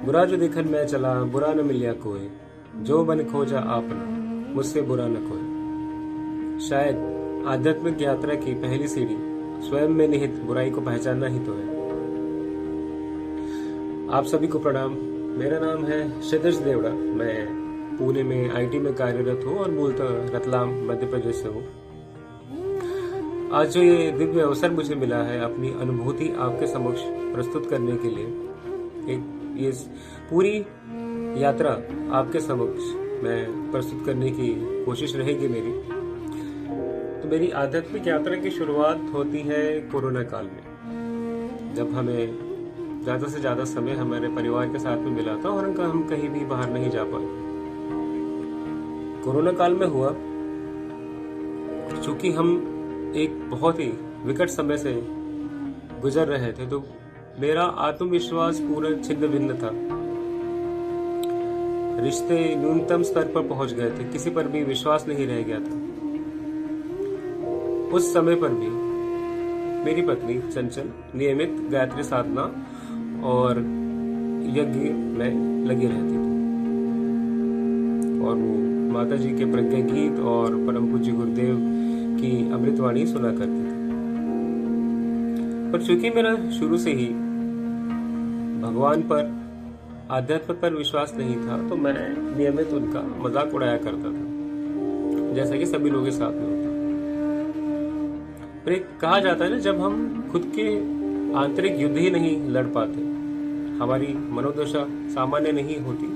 बुरा जो देखन मैं चला, बुरा न मिलिया कोई, जो बन खोजा आपना, मुझसे बुरा न कोई। शायद आध्यात्मिक यात्रा की पहली सीढ़ी स्वयं में निहित बुराई को पहचानना ही तो है। आप सभी को प्रणाम। मेरा नाम है क्षितिज देवड़ा। मैं पुणे में आईटी में कार्यरत हूँ और मूलतः रतलाम मध्य प्रदेश से हूँ। आज जो ये दिव्य अवसर मुझे मिला है अपनी अनुभूति आपके समक्ष प्रस्तुत करने के लिए, ये पूरी यात्रा आपके समक्ष मैं प्रस्तुत करने की कोशिश रहेगी मेरी। तो मेरी आध्यात्मिक यात्रा की शुरुआत होती है कोरोना काल में, जब हमें ज़्यादा से ज़्यादा समय हमारे परिवार के साथ में मिला था और हम कहीं भी बाहर नहीं जा पाए। कोरोना काल में हुआ चूंकि हम एक बहुत ही विकट समय से गुजर रहे थे, तो मेरा आत्मविश्वास पूरा छिन्न भिन्न था। रिश्ते न्यूनतम स्तर पर पहुंच गए थे, किसी पर भी विश्वास नहीं रह गया था। उस समय पर भी मेरी पत्नी चंचल नियमित गायत्री साधना और यज्ञ में लगी रहती थी और वो माता जी के प्रज्ञा गीत और परम पूज्य गुरुदेव की अमृतवाणी सुना करती थी। पर चूंकि मेरा शुरू से ही भगवान पर, आध्यात्म पर विश्वास नहीं था, तो मैं नियमित उनका मजाक उड़ाया करता था, जैसा कि सभी लोगों के साथ में होता। पर एक कहा जाता है ना, जब हम खुद के आंतरिक युद्ध ही नहीं लड़ पाते, हमारी मनोदशा सामान्य नहीं होती,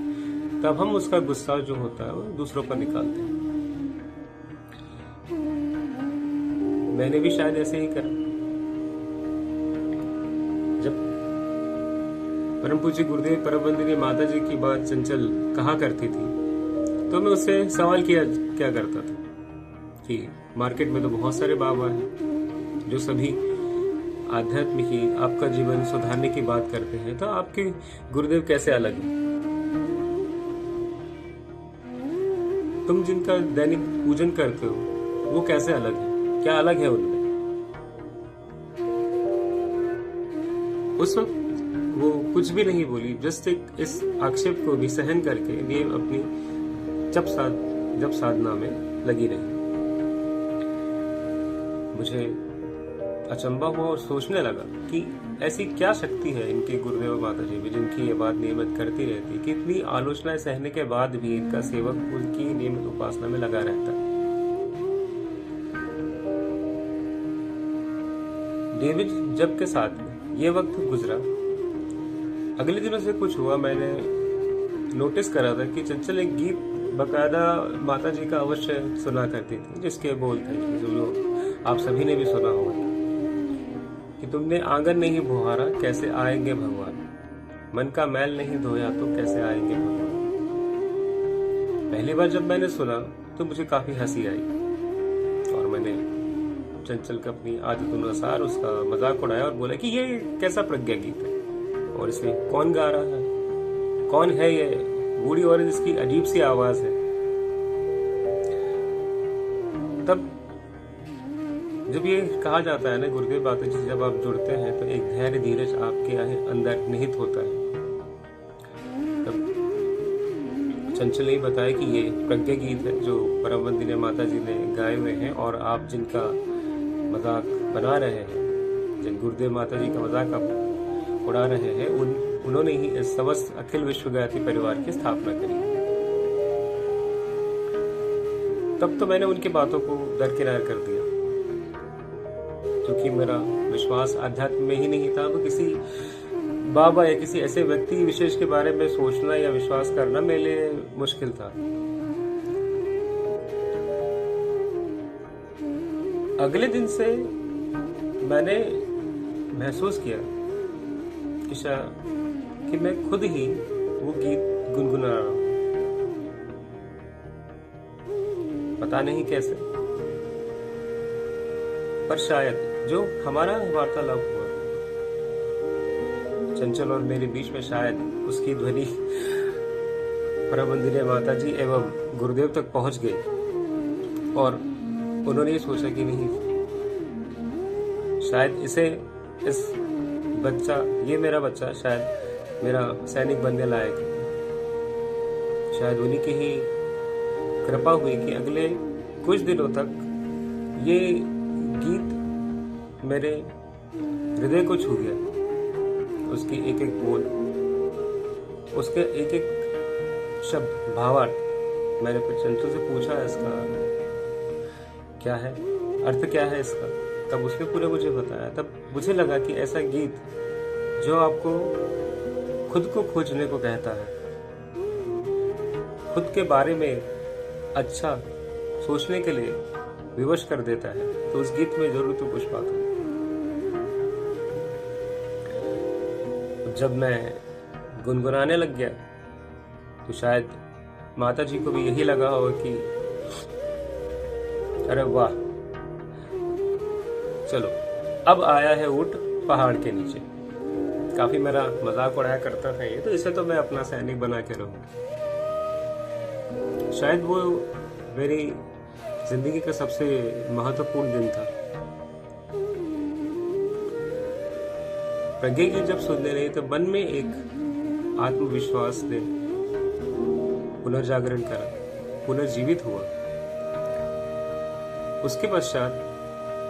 तब हम उसका गुस्सा जो होता है वो दूसरों पर निकालते हैं। मैंने भी शायद ऐसे ही करा। जब परम पूज्य गुरुदेव परम वंदनीय माता जी की बात चंचल कहा करती थी, तो मैं उससे सवाल क्या करता था कि मार्केट में तो बहुत सारे बाबा हैं जो सभी आध्यात्म ही आपका जीवन सुधारने की बात करते हैं, तो आपके गुरुदेव कैसे अलग हैं? तुम जिनका दैनिक पूजन करते हो वो कैसे अलग है? क्या अलग है उनमें? उस वक्त वो कुछ भी नहीं बोली, जस्ट इस आक्षेप को भी सहन करके ये अपनी जप साधना में लगी रही। मुझे अचंबा हुआ और सोचने लगा कि ऐसी क्या शक्ति है इनके गुरुदेव माता जी में, जिनकी ये बात नियमित करती रहती, कि इतनी आलोचनाएं सहने के बाद भी इनका सेवक उनकी नियमित उपासना में लगा रहता है। डेविड जब के साथ में ये वक्त गुजरा, अगले दिनों से कुछ हुआ। मैंने नोटिस करा था कि चंचल एक गीत बकायदा माता जी का अवश्य सुना करती थी, जिसके बोल थे जो आप सभी ने भी सुना होगा कि तुमने आंगन नहीं बुहारा, कैसे आएंगे भगवान, मन का मैल नहीं धोया तो कैसे आएंगे भगवान। पहली बार जब मैंने सुना तो मुझे काफी हंसी आई और मैंने चंचल का अपनी आदत अनुसार उसका मजाक उड़ाया और बोला कि ये कैसा प्रज्ञा गीत है और इसे कौन गा रहा है, कौन है ये बूढ़ी औरत, जिसकी अजीब सी आवाज है। तब जब ये कहा जाता है ना, गुरुदेव माता जी जब आप जुड़ते हैं तो एक धैर्य धीरज आपके अंदर निहित होता है। तब चंचल ने बताया कि ये प्रज्ञा गीत है जो परम वंदनीय माता जी ने गाए हुए हैं और आप जिनका मजाक बना रहे हैं, जिन गुरुदेव माता जी का मजाक आप उड़ा रहे हैं, उन्होंने ही इस समस्त अखिल विश्व गायत्री परिवार की स्थापना करी। तब तो मैंने उनकी बातों को दरकिनार कर दिया, क्योंकि मेरा विश्वास अध्यात्म में ही नहीं था। तो किसी बाबा या किसी ऐसे व्यक्ति विशेष के बारे में सोचना या विश्वास करना मेरे लिए मुश्किल था। अगले दिन से मैंने महसूस किया कि मैं खुद ही वो गीत गुनगुना रहा हूं, पता नहीं कैसे, पर शायद जो हमारा वार्तालाप हुआ चंचल और मेरे बीच में, शायद उसकी ध्वनि परम वंदनीय माता जी एवं गुरुदेव तक पहुंच गई और उन्होंने ये सोचा कि नहीं, शायद ये मेरा बच्चा शायद मेरा सैनिक बनने लायक है। शायद उन्हीं की ही कृपा हुई कि अगले कुछ दिनों तक ये गीत मेरे हृदय को छू गया। उसकी एक एक बोल, उसके एक एक शब्द, भावार्थ। मैंने फिर चंचल से पूछा इसका क्या है, अर्थ क्या है इसका। तब उसने पूरे मुझे बताया। तब मुझे लगा कि ऐसा गीत जो आपको खुद को खोजने को कहता है, खुद के बारे में अच्छा सोचने के लिए विवश कर देता है, तो उस गीत में जरूर तो कुछ बात हो। जब मैं गुनगुनाने लग गया तो शायद माता जी को भी यही लगा हो कि अरे वाह, चलो अब आया है ऊंट पहाड़ के नीचे। काफी मेरा मजाक उड़ाया करता था ये, तो इसे तो मैं अपना सैनिक बना के रहूं। शायद वो मेरी जिंदगी का सबसे महत्वपूर्ण दिन था। प्रज्ञा की जब सुनने रही तो मन में एक आत्मविश्वास ने पुनर्जागरण करा, पुनर्जीवित हुआ। उसके पश्चात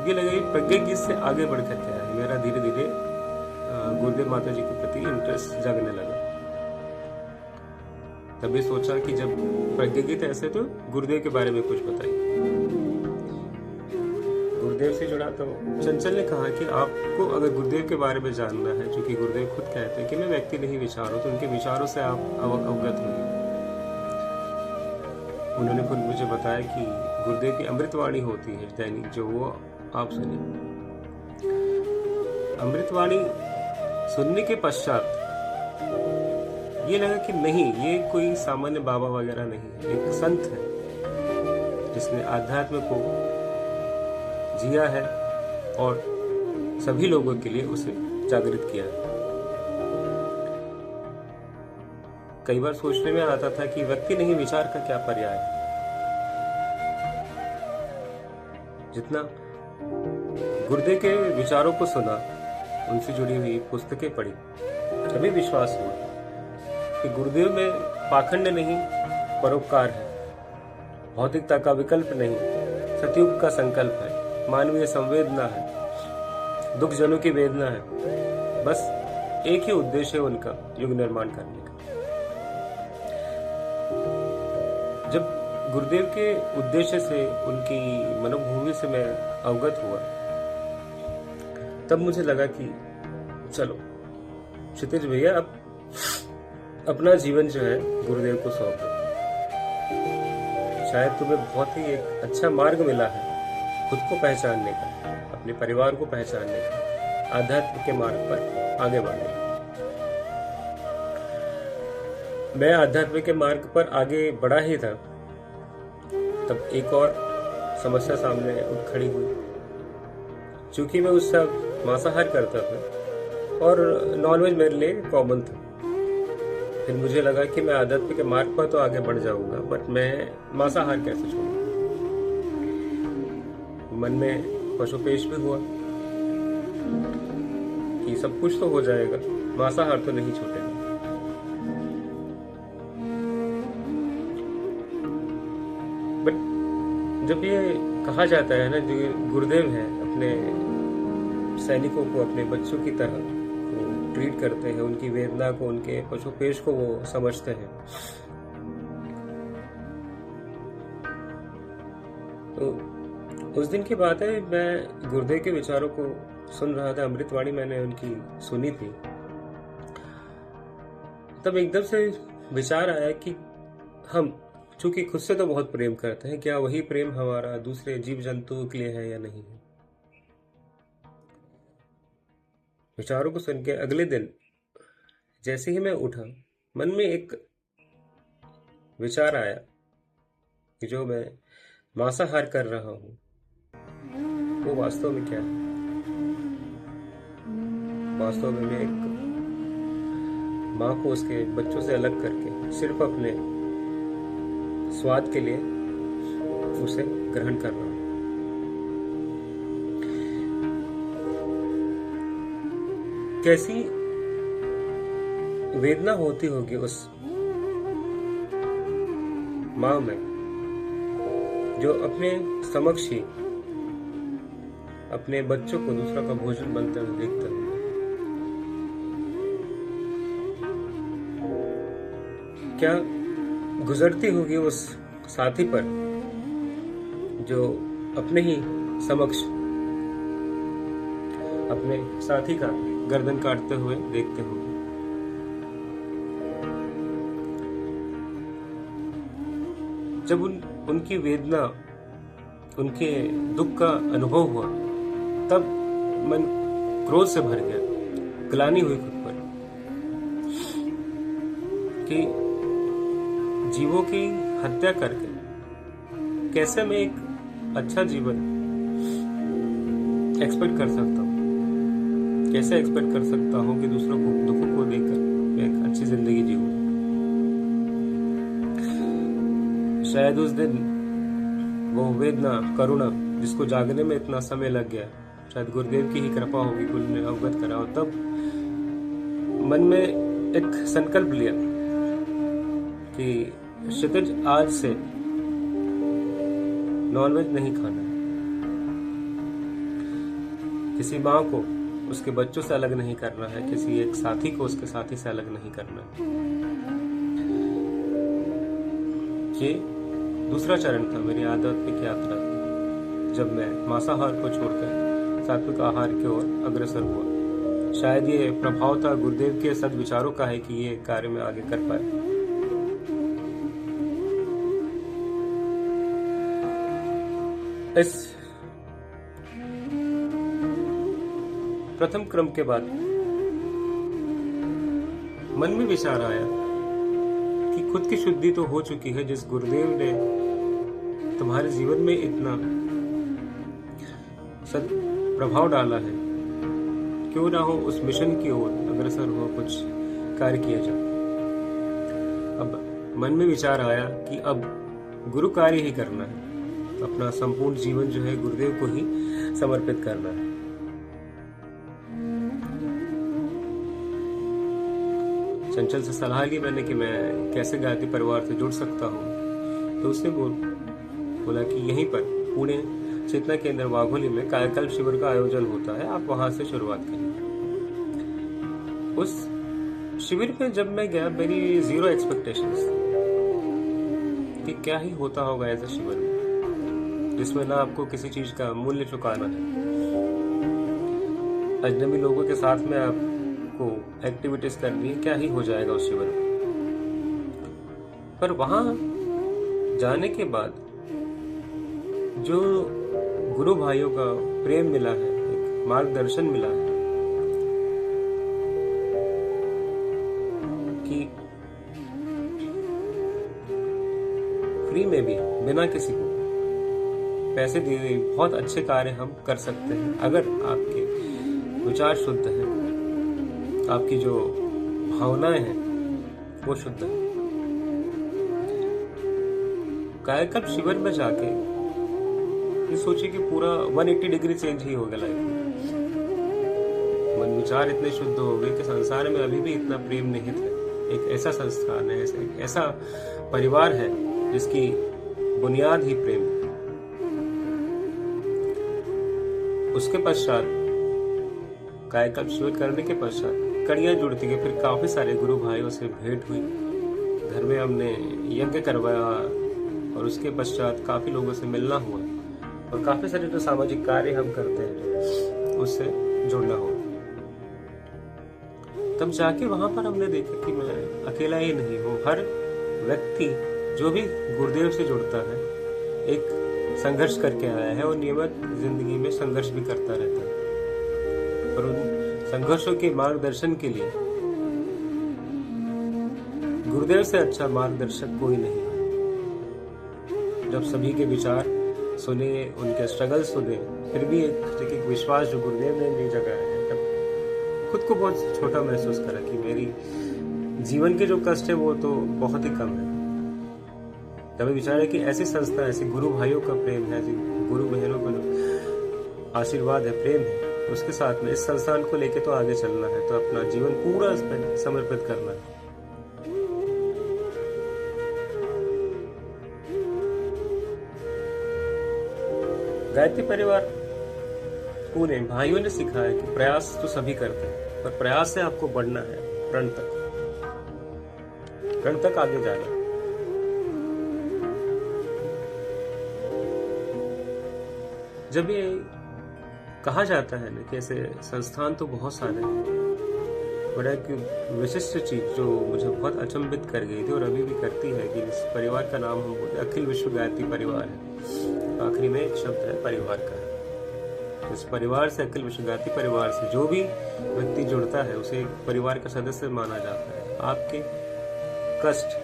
ये लगा कि प्रज्ञा गीत से आगे बढ़ करके आया। मेरा धीरे धीरे गुरुदेव माता जी के प्रति इंटरेस्ट जगने लगा। तभी सोचा कि जब प्रज्ञा गीत ऐसे तो गुरुदेव के बारे में कुछ बताइए। गुरुदेव से जुड़ा तो चंचल ने कहा कि आपको अगर गुरुदेव के बारे में जानना है, क्योंकि गुरुदेव खुद कहते हैं कि मैं व्यक्ति नहीं विचार हूं, तो उनके विचारों से आप अवगत होंगे। उन्होंने खुद मुझे बताया कि गुरुदेव की अमृतवाणी होती है दैनिक, जो वो आप सुनिए। अमृतवाणी सुनने के पश्चात ये लगा कि नहीं, ये कोई सामान्य बाबा वगैरह नहीं है, एक संत है जिसने आध्यात्म को जिया है और सभी लोगों के लिए उसे जागृत किया है। कई बार सोचने में आता था कि व्यक्ति नहीं विचार का क्या पर्याय है। जितना गुरुदेव के विचारों को सुना, उनसे जुड़ी हुई पुस्तकें पढ़ी, तभी विश्वास हुआ कि गुरुदेव में पाखंड नहीं, परोपकार है, भौतिकता का विकल्प नहीं, सतयुग का संकल्प है, मानवीय संवेदना है, दुख जनों की वेदना है। बस एक ही उद्देश्य है उनका, युग निर्माण करने का। जब गुरुदेव के उद्देश्य से, उनकी मनोभूमि से मैं अवगत हुआ, तब मुझे लगा कि चलो क्षितिज भैया, अब अपना जीवन जो है गुरुदेव को सौंप दो। शायद तुम्हें बहुत ही एक अच्छा मार्ग मिला है खुद को पहचानने का, अपने परिवार को पहचानने का, आध्यात्म के मार्ग पर आगे बढ़ने का। मैं आध्यात्म के मार्ग पर आगे बढ़ा ही था, तब एक और समस्या सामने उठ खड़ी हुई। चूंकि मैं उस सब मांसाहार करता था और नॉनवेज मेरे लिए कॉमन था, फिर मुझे लगा कि मैं आध्यात्म के मार्ग पर तो आगे बढ़ जाऊंगा, बट मैं मांसाहार कैसे छोड़ूं। मन में पशुपेश भी हुआ कि सब कुछ तो हो जाएगा, मांसाहार तो नहीं छूटेगा। बट जब ये कहा जाता है ना, जो गुरुदेव है अपने सैनिकों को अपने बच्चों की तरह वो ट्रीट करते हैं, उनकी वेदना को, उनके पशुपेश को वो समझते हैं, तो उस दिन की बात है, मैं गुरुदेव के विचारों को सुन रहा था। अमृतवाणी मैंने उनकी सुनी थी। तब एकदम से विचार आया कि हम चूंकि खुद से तो बहुत प्रेम करते हैं, क्या वही प्रेम हमारा दूसरे जीव जंतुओं के लिए है या नहीं है। विचारों को सुन के अगले दिन जैसे ही मैं उठा, मन में एक विचार आया कि जो मैं मांसाहार कर रहा हूं वो वास्तव में क्या है। वास्तव में मैं एक माँ को उसके बच्चों से अलग करके सिर्फ अपने स्वाद के लिए उसे ग्रहण कर रहा हूं। कैसी वेदना होती होगी उस माँ में जो अपने समक्ष ही अपने बच्चों को दूसरा का भोजन बनते हुए देखते हुए। क्या गुजरती होगी उस साथी पर जो अपने ही समक्ष अपने साथी का गर्दन काटते हुए देखते होंगे। जब उनकी वेदना, उनके दुख का अनुभव हुआ, तब मन क्रोध से भर गया, ग्लानि हुई खुद पर कि जीवों की हत्या करके कैसे मैं एक अच्छा जीवन एक्सपेक्ट कर सकता हूँ, कैसे एक्सपेक्ट कर सकता हूँ कि दूसरों को दुखों को देखकर मैं एक अच्छी जिंदगी जीऊँ। शायद उस दिन वो वेदना, करुणा जिसको जागने में इतना समय लग गया, शायद गुरुदेव की ही कृपा होगी, गुरु ने अवगत करा। और तब मन में एक संकल्प लिया कि क्षितिज आज से नॉनवेज नहीं खाना है, किसी माँ को उसके बच्चों से अलग नहीं करना है, किसी एक साथी को उसके साथी से अलग नहीं करना है। ये दूसरा चरण था मेरी आध्यात्मिक यात्रा की, जब मैं मांसाहार को छोड़कर सात्विक आहार की ओर अग्रसर हुआ। शायद ये प्रभाव था गुरुदेव के सद्विचारों का है कि ये कार्य में आगे कर पाए। इस प्रथम क्रम के बाद मन में विचार आया कि खुद की शुद्धि तो हो चुकी है, जिस गुरुदेव ने तुम्हारे जीवन में इतना सद प्रभाव डाला है, क्यों ना हो उस मिशन की ओर अग्रसर हो, कुछ कार्य किया जाए। अब मन में विचार आया कि अब गुरु कार्य ही करना है, अपना संपूर्ण जीवन जो है गुरुदेव को ही समर्पित करना है। चंचल से सलाह ली मैंने कि मैं कैसे गायत्री परिवार से जुड़ सकता हूँ, तो उसने बोला कि यहीं पर पुणे चेतना केंद्र वाघोली में कायाकल्प शिविर का आयोजन होता है, आप वहां से शुरुआत करें। उस शिविर में जब मैं गया, मेरी 0 एक्सपेक्टेशंस कि क्या ही होता होगा ऐसे शिविर में जिसमें ना आपको किसी चीज का मूल्य चुकाना है, अजनबी लोगों के साथ में आपको एक्टिविटीज करनी है, क्या ही हो जाएगा उस शिविर में। पर वहां जाने के बाद जो गुरु भाइयों का प्रेम मिला है, एक मार्गदर्शन मिला है कि फ्री में भी बिना किसी को पैसे दिए बहुत अच्छे कार्य हम कर सकते हैं, अगर आपके विचार शुद्ध हैं, आपकी जो भावनाएं हैं वो शुद्ध है। कायाकल्प शिविर में जाके ये सोचिए कि पूरा 180 डिग्री चेंज ही हो गया लाइफ में। मन विचार इतने शुद्ध हो गए कि संसार में अभी भी इतना प्रेम निहित है। एक ऐसा संस्थान है, एक ऐसा परिवार है जिसकी बुनियाद ही प्रेम है। उसके पश्चात कायाकल्प शिविर करने के पश्चात कड़ियां जुड़ती गई, फिर काफी सारे गुरु भाइयों से भेंट हुई, घर में हमने यज्ञ करवाया और उसके पश्चात काफी लोगों से मिलना हुआ और काफी सारे जो सामाजिक कार्य हम करते हैं उससे जुड़ना हुआ। तब जाके वहां पर हमने देखा कि मैं अकेला ही नहीं हूँ, हर व्यक्ति जो भी गुरुदेव से जुड़ता है एक संघर्ष करके आया है और नियमित जिंदगी में संघर्ष भी करता रहता है। और उन संघर्षों के मार्गदर्शन के लिए गुरुदेव से अच्छा मार्गदर्शक कोई नहीं है। जब सभी के विचार सुने, उनके स्ट्रगल सुने, फिर भी एक विश्वास जो गुरुदेव ने नहीं जगाया है, तब खुद को बहुत छोटा महसूस करा कि मेरी जीवन के जो कष्ट है वो तो बहुत ही कम है। तभी विचार है कि ऐसी संस्था, ऐसे गुरु भाइयों का प्रेम है, ऐसी गुरु बहनों का आशीर्वाद है, प्रेम है, उसके साथ में इस संस्थान को लेके तो आगे चलना है, तो अपना जीवन पूरा इस पर समर्पित करना है। गायत्री परिवार पूरे भाइयों ने सिखाया कि प्रयास तो सभी करते हैं, पर प्रयास से आपको बढ़ना है प्रण तक आगे जाना है। जब ये कहा जाता है ना कि ऐसे संस्थान तो बहुत सारे हैं, बड़ा एक विशिष्ट चीज जो मुझे बहुत अचंभित कर गई थी और अभी भी करती है कि इस परिवार का नाम हम बोलते अखिल विश्व गायत्री परिवार है। आखिरी में एक शब्द है परिवार का है। इस परिवार से, अखिल विश्व गायत्री परिवार से जो भी व्यक्ति जुड़ता है उसे एक परिवार का सदस्य माना जाता है। आपके कष्ट,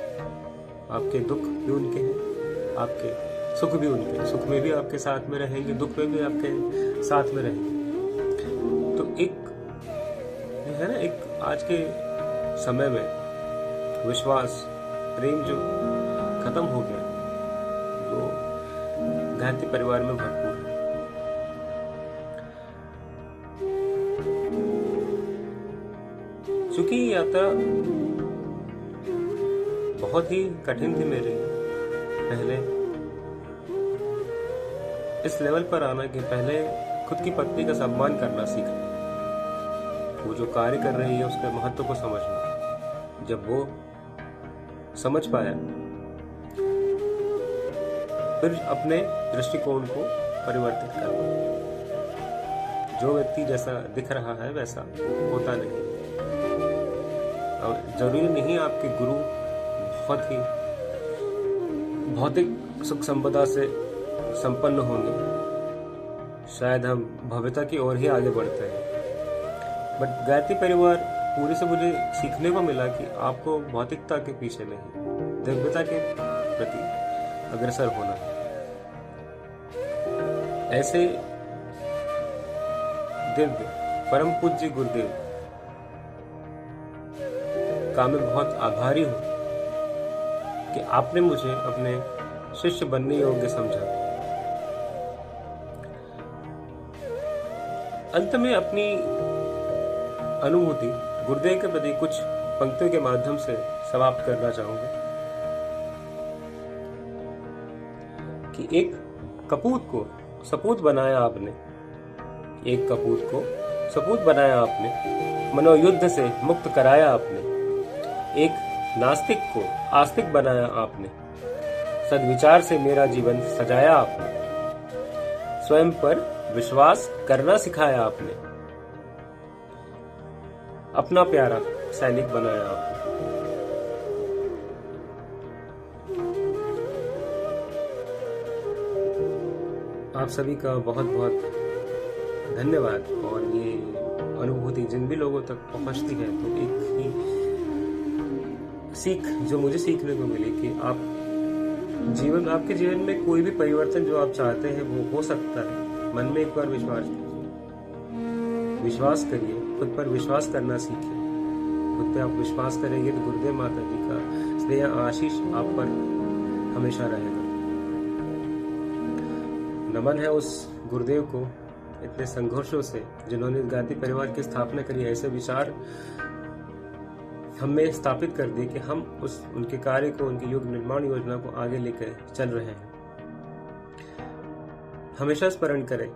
आपके दुख भी उनके हैं, आपके सुख भी उनके, सुख में भी आपके साथ में रहेंगे, दुख में भी आपके साथ में रहेंगे। तो एक है ना, एक आज के समय में विश्वास, प्रेम जो खत्म हो गया, तो गायत्री परिवार में भरपूर है। चूंकि ये यात्रा बहुत ही कठिन थी मेरे लिए, पहले इस लेवल पर आना कि पहले खुद की पत्नी का सम्मान करना सीखना, वो जो कार्य कर रही है उसके महत्व को समझना। जब वो समझ पाया, फिर अपने दृष्टिकोण को परिवर्तित करना। जो व्यक्ति जैसा दिख रहा है वैसा होता नहीं, और जरूरी नहीं आपके गुरु बहुत ही भौतिक सुख संपदा से संपन्न होंगे, शायद हम भव्यता की ओर ही आगे बढ़ते हैं। बट गायत्री परिवार पूरे से मुझे सीखने को मिला कि आपको भौतिकता के पीछे नहीं, दिव्यता के प्रति अग्रसर होना है। ऐसे दिव्य परम पूज्य गुरुदेव का मैं बहुत आभारी हूं कि आपने मुझे अपने शिष्य बनने योग्य समझा। अंत में अपनी अनुभूति गुरुदेव के प्रति कुछ पंक्तियों के माध्यम से समाप्त करना चाहूंगा कि एक कपूत को सपूत बनाया आपने, एक कपूत को सपूत बनाया आपने, मनोयुद्ध से मुक्त कराया आपने, एक नास्तिक को आस्तिक बनाया आपने, सद्विचार से मेरा जीवन सजाया आपने, स्वयं पर विश्वास करना सिखाया आपने, अपना प्यारा सैनिक बनाया आपने। आप सभी का बहुत बहुत धन्यवाद। और ये अनुभूति जिन भी लोगों तक पहुंचती है, तो एक ही सीख जो मुझे सीखने को मिली कि आपके जीवन में कोई भी परिवर्तन जो आप चाहते हैं वो हो सकता है। मन में एक बार विश्वास करिए, खुद पर विश्वास करना सीखिए। खुद पे आप विश्वास करेंगे तो गुरुदेव माता जी का स्नेह आशीष आप पर हमेशा रहेगा। नमन है उस गुरुदेव को इतने संघर्षों से, जिन्होंने गायत्री परिवार की स्थापना करी, ऐसे विचार हमें स्थापित कर दिए कि हम उनके कार्य को, उनकी युग निर्माण योजना को आगे लेकर चल रहे हैं। हमेशा स्मरण करें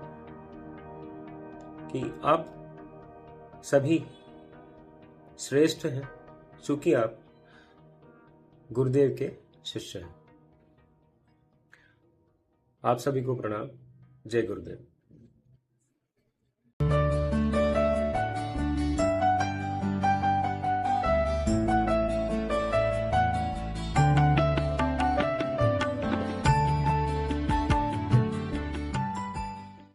कि आप सभी श्रेष्ठ हैं, चूंकि आप गुरुदेव के शिष्य हैं। आप सभी को प्रणाम। जय गुरुदेव।